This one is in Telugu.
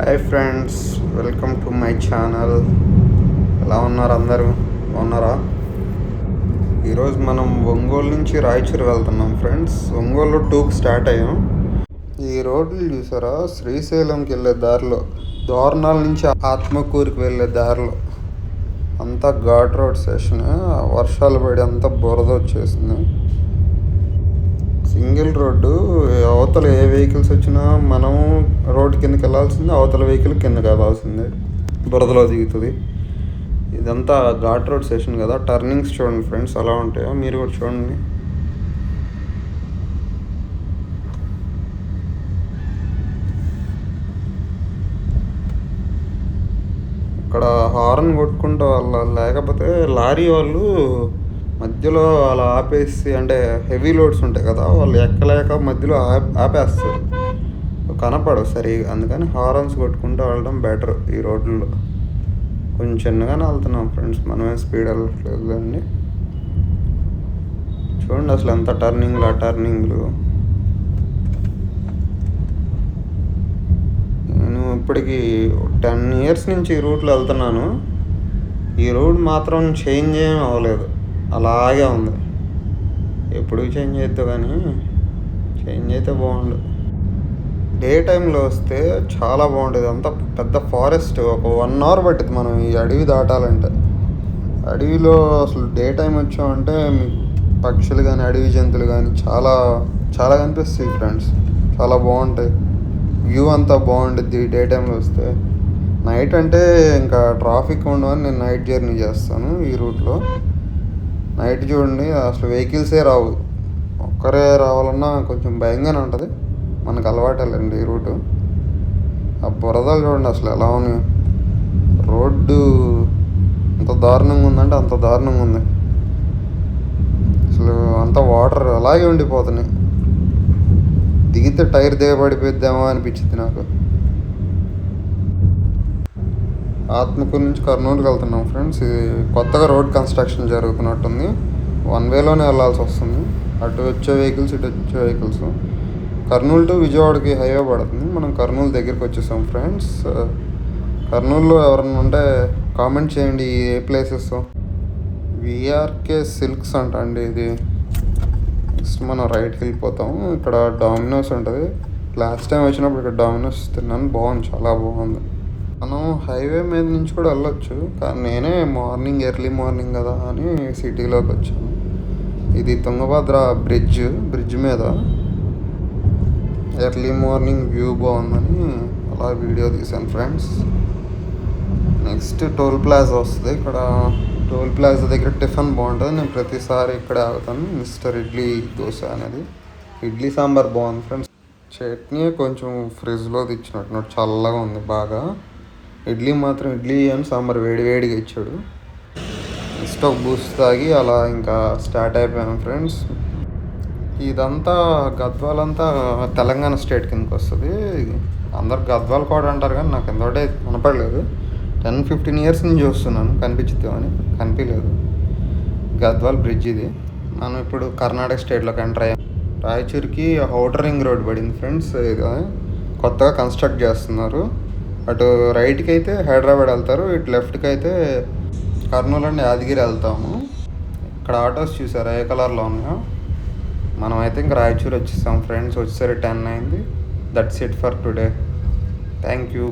Hi friends, welcome to my channel. ఎలా ఉన్నారు అందరూ? బాగున్నారా? ఈరోజు మనం ఒంగోలు నుంచి రాయచూరు వెళ్తున్నాం ఫ్రెండ్స్. ఒంగోలు 2కి స్టార్ట్ అయ్యాం. ఈ రోడ్లు చూసారా? శ్రీశైలంకి వెళ్ళే దారిలో, దోర్నాల నుంచి ఆత్మకూరుకి వెళ్ళే దారిలో అంతా ఘాట్ రోడ్ సెషన్. వర్షాలు పడి అంతా బురద వచ్చేసింది. Single road. అవతల ఏ వెహికల్స్ వచ్చినా మనం రోడ్డు కిందకి వెళ్ళాల్సిందే, అవతల వెహికల్ కిందకి వెళ్ళాల్సిందే, బురదలో దిగుతుంది. ఇదంతా ఘాట్ రోడ్ సెషన్ కదా. టర్నింగ్స్ చూడండి ఫ్రెండ్స్ ఎలా ఉంటాయో మీరు కూడా చూడండి. ఇక్కడ హార్న్ కొట్టుకుంటూ వెళ్ళాలి, లేకపోతే లారీ వాళ్ళు మధ్యలో అలా ఆపేసి, అంటే హెవీ లోడ్స్ ఉంటాయి కదా, వాళ్ళు ఎక్కలేక మధ్యలో ఆపేస్తారు, కనపడవు సరిగా. అందుకని హార్న్స్ కొట్టుకుంటూ వెళ్ళడం బెటర్. ఈ రోడ్లలో కొంచెం చిన్నగానే వెళ్తున్నాం ఫ్రెండ్స్, మనమే స్పీడ్ వెళ్ళట్లేదు అండి. చూడండి అసలు ఎంత టర్నింగ్లు. నేను ఇప్పటికి 10 years నుంచి ఈ రూట్లో వెళ్తున్నాను. ఈ రోడ్ మాత్రం చేంజ్ ఏం అవ్వలేదు, అలాగే ఉంది. ఎప్పుడు చేంజ్ అవుతావు కానీ చేంజ్ అయితే బాగుండు. డే టైంలో వస్తే చాలా బాగుంటుంది. అంతా పెద్ద ఫారెస్ట్. ఒక 1 hour పట్టింది మనం ఈ అడవి దాటాలంటే. అడవిలో అసలు డే టైం వచ్చామంటే పక్షులు కానీ అడవి జంతువులు కానీ చాలా చాలా కనిపిస్తాయి ఫ్రెండ్స్. చాలా బాగుంటాయి. వ్యూ అంతా బాగుంటుంది డే టైంలో వస్తే. నైట్ అంటే ఇంకా ట్రాఫిక్ ఉండవని నేను నైట్ జర్నీ చేస్తాను ఈ రూట్లో. నైట్ చూడండి అసలు వెహికల్సే రావు. ఒక్కరే రావాలన్నా కొంచెం భయంగానే ఉంటుంది. మనకు అలవాటేలండి ఈ రూటు. ఆ బురదలు చూడండి అసలు ఎలా ఉన్నాయి. రోడ్డు ఎంత దారుణంగా ఉందంటే అంత దారుణంగా ఉంది. అసలు అంత వాటర్ అలాగే ఉండిపోతున్నాయి. దిగితే టైర్ దిగబడిపోద్దామో అనిపించింది నాకు. ఆత్మకూరు నుంచి కర్నూలుకి వెళ్తున్నాం ఫ్రెండ్స్. ఇది కొత్తగా రోడ్ కన్స్ట్రక్షన్ జరుగుతున్నట్టుంది. 1 వేలోనే వెళ్ళాల్సి వస్తుంది. అటు వచ్చే వెహికల్స్, ఇటు వచ్చే వెహికల్స్. కర్నూలు టు విజయవాడకి హైవే పడుతుంది. మనం కర్నూలు దగ్గరికి వచ్చేసాం ఫ్రెండ్స్. కర్నూలులో ఎవరన్నా ఉంటే కామెంట్ చేయండి ఏ ప్లేసెస్. విఆర్కే సిల్క్స్ అంట అండి ఇది. నెక్స్ట్ మనం రైట్కి వెళ్ళిపోతాం. ఇక్కడ డామినోస్ ఉంటుంది. లాస్ట్ టైం వచ్చినప్పుడు ఇక్కడ డామినోస్ తిన్నాను, బాగుంది, చాలా బాగుంది. మనం హైవే మీద నుంచి కూడా వెళ్ళొచ్చు, కానీ నేనే ఎర్లీ మార్నింగ్ కదా అని సిటీలోకి వచ్చాను. ఇది తుంగభద్ర బ్రిడ్జ్ మీద ఎర్లీ మార్నింగ్ వ్యూ బాగుందని అలా వీడియో తీశాను ఫ్రెండ్స్. నెక్స్ట్ టోల్ ప్లాజా వస్తుంది. ఇక్కడ టోల్ ప్లాజా దగ్గర టిఫిన్ బాగుంటుంది. నేను ప్రతిసారి ఇక్కడే ఆగుతాను. మిస్టర్ ఇడ్లీ దోశ అనేది. ఇడ్లీ సాంబార్ బాగుంది ఫ్రెండ్స్. చట్నీ కొంచెం ఫ్రిడ్జ్లో తెచ్చినట్టు చల్లగా ఉంది బాగా. ఇడ్లీ అని సాంబార్ వేడిగా ఇచ్చాడు. నెక్స్ట్ ఒక బూస్ట్ తాగి అలా ఇంకా స్టార్ట్ అయిపోయాను ఫ్రెండ్స్. ఇదంతా గద్వాల్ అంతా తెలంగాణ స్టేట్ కిందకి వస్తుంది. అందరు గద్వాల్ కూడా అంటారు కానీ నాకు ఎంతోటే కనపడలేదు. 10-15 years నుంచి చూస్తున్నాను కనిపించుద్దాం అని, కనిపించలేదు. గద్వాల్ బ్రిడ్జ్ ఇది. మనం ఇప్పుడు కర్ణాటక స్టేట్లోకి ఎంటర్ అయ్యాం. రాయచూరుకి ఔటర్ రింగ్ రోడ్ పడింది ఫ్రెండ్స్. ఇది కొత్తగా కన్స్ట్రక్ట్ చేస్తున్నారు. అటు రైట్కి అయితే హైదరాబాద్ వెళ్తారు, ఇటు లెఫ్ట్కి అయితే కర్నూలు అండ్ యాదగిరి వెళ్తాము. ఇక్కడ ఆటోస్ చూసారా ఏ కలర్లో ఉన్నాయో. మనం అయితే ఇంకా రాయచూరు వచ్చేసాం ఫ్రెండ్స్. వచ్చేసరి 10 అయింది. That's it for today. Thank you.